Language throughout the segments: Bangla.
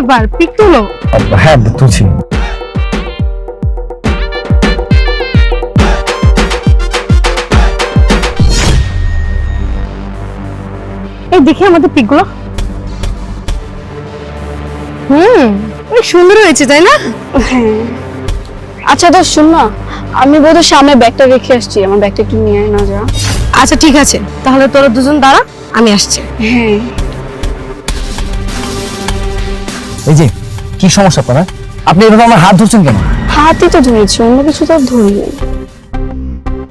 ব্যাপার, পিক তুলো? হ্যাঁ তুলছি। এই দেখি আমাদের পিকগুলো। অনেক সুন্দর হয়েছে তাই না? হ্যাঁ। আচ্ছা তো শুন না, আমি বোধহয় সামনে ব্যাগটা রেখে আসছি, আমার ব্যাগটা একটু নিয়ে আয় না যা। আচ্ছা ঠিক আছে, তাহলে তোরা দুজন দাঁড়া, আমি আসছি। হ্যাঁ। এই যে কি সমস্যা আপনার? আপনি এভাবে আমার হাত ধরছেন কেন? হাতই তো ধরেছি, অন্য কিছু তো ধরিনি।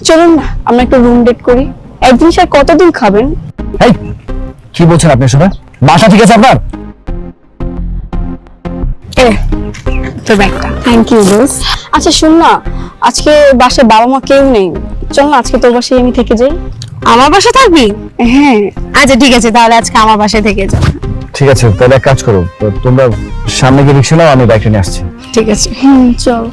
চলুন না আমরা একটু রুম ডেট করি, একদিন স্যার কতদিন খাবেন? এই কি বলছেন আপনি এসব? বাসা ঠিক আছে আপনার? তোর ব্যাগটা। Thank you boss. আচ্ছা শুন না, আজকে বাসায় বাবা মা কেউ নেই, চল না আজকে তোর বাসায় আমি থেকে যাই। আমার বাসায় থাকবি? হ্যাঁ। আচ্ছা ঠিক আছে, তাহলে আজকে আমার বাসায় থেকে যাও। ঠিক আছে, তাহলে এক কাজ করো, তোমরা সামনে গিয়ে রিক্সা নাও, আমি বাইকটা নিয়ে আসছি। ঠিক আছে। চল।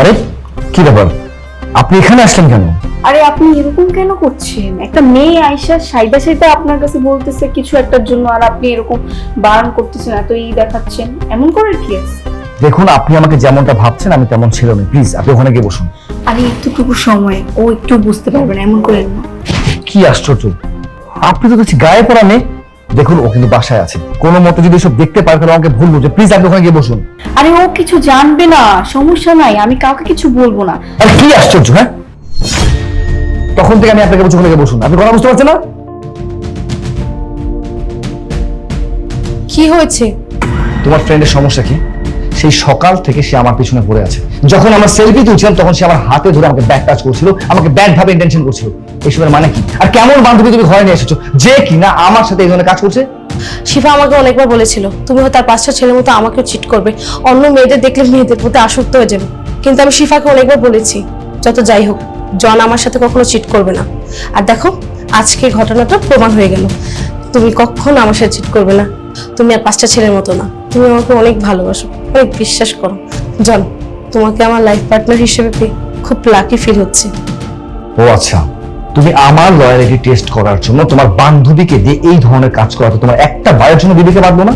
আরে কি ব্যাপার, আপনি এখানে আসলেন কেন? আরে আপনি এরকম কেন করছেন? একটা মেয়ে আয়শা সাইদা সাইদা আপনার কাছে বলতেছে কিছু একটার জন্য, আর আপনি এরকম বারণ করতেছেন, এত দেখাচ্ছেন, এমন করার কি আছে? দেখুন, আপনি আমাকে যেমনটা ভাবছেন আমি তেমন ছিল না, প্লিজ আপনি ওখানে গিয়ে বসুন। আরে একটুটুকু সময়, ও একটু বুঝতে পারবে না, এমন করেন না। কি আশ্চর্য, আপনি তো দেখছি গায়ে পড়া নেই। দেখুন ও কিন্তু বাসায় আছে, কোনো মতে যদি সব দেখতে পারে তাহলে আমাকে ভুল বুঝে, প্লিজ আপনি ওখানে গিয়ে বসুন। আরে ও কিছু জানবে না, সমস্যা নাই, আমি কাউকে কিছু বলবো না। আরে কি আশ্চর্য, হ্যাঁ তখন থেকে আমি আপনাকে বলছি ওখানে গিয়ে বসুন, আপনি কথা বুঝতে পারছেন না? কি হয়েছে? তোমার ফ্রেন্ডের সমস্যা কি? সেই সকাল থেকে সে আমার পিছনে পড়ে আছে। যখন আমার সেলফি তুলছিলাম তখন সে আমার হাতে ধরে আমাকে ব্যাড টাচ করছিল, আমাকে ব্যাড ভাবে ইন্টেনশন করছিল। এসবের মানে কি? আর কেমন বান্ধবী তুমি ঘরে নিয়ে এসেছো যে কিনা আমার সাথে এই ধরনের কাজ করছে? শিফা আমাকে অনেকবার বলেছিল তুমি হয়তো তার 5টা ছেলের মতো আমাকেও চিট করবে, অন্য মেয়েদের দেখলে মেয়েদের প্রতি আসক্ত হয়ে যাবে। কিন্তু আমি শিফাকে অনেকবার বলেছি যত যাই হোক জন আমার সাথে কখনো চিট করবে না। আর দেখো আজকে ঘটনাটা প্রমাণ হয়ে গেল, তুমি কখনো আমার সাথে চিট করবে না। তুমি আর 5টা ছেলের মতো না, তুমি আমাকে অনেক ভালোবাসো, অনেক বিশ্বাস করো। জন, তোমাকে আমার লাইফ পার্টনার হিসেবে পেয়ে খুব লাকি ফিল হচ্ছে। ও আচ্ছা, তুমি আমার লয়ালিটি টেস্ট করার জন্য তোমার বান্ধবীকে দিয়ে এই ধরনের কাজ করাতে তোমার একটা বারের জন্য বিবেকে বাঁধবো না?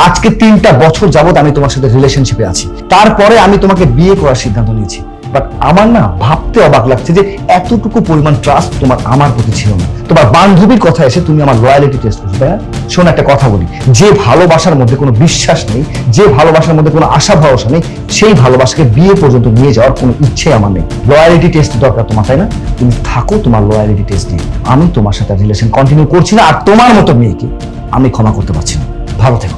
আজকে 3টা বছর যাবত আমি তোমার সাথে রিলেশনশিপে আছি, তারপরে আমি তোমাকে বিয়ে করার সিদ্ধান্ত নিয়েছি। বাট আমার না ভাবতে অবাক লাগছে যে এতটুকু পরিমাণ ট্রাস্ট তোমার আমার প্রতি ছিল না। তোমার বান্ধবীর কথা এসে তুমি আমার লয়ালিটি টেস্ট করছো, তাই না? শোন একটা কথা বলি, যে ভালোবাসার মধ্যে কোনো বিশ্বাস নেই, যে ভালোবাসার মধ্যে কোনো আশা ভরসা নেই, সেই ভালোবাসাকে বিয়ে পর্যন্ত নিয়ে যাওয়ার কোনো ইচ্ছে আমার নেই। লয়ালিটি টেস্ট দরকার তোমার, তাই না? তুমি থাকো তোমার লয়ালিটি টেস্ট নিয়ে, আমি তোমার সাথে রিলেশন কন্টিনিউ করছি না। আর তোমার মতো মেয়েকে আমি ক্ষমা করতে পারছি না। ভালো থেকো।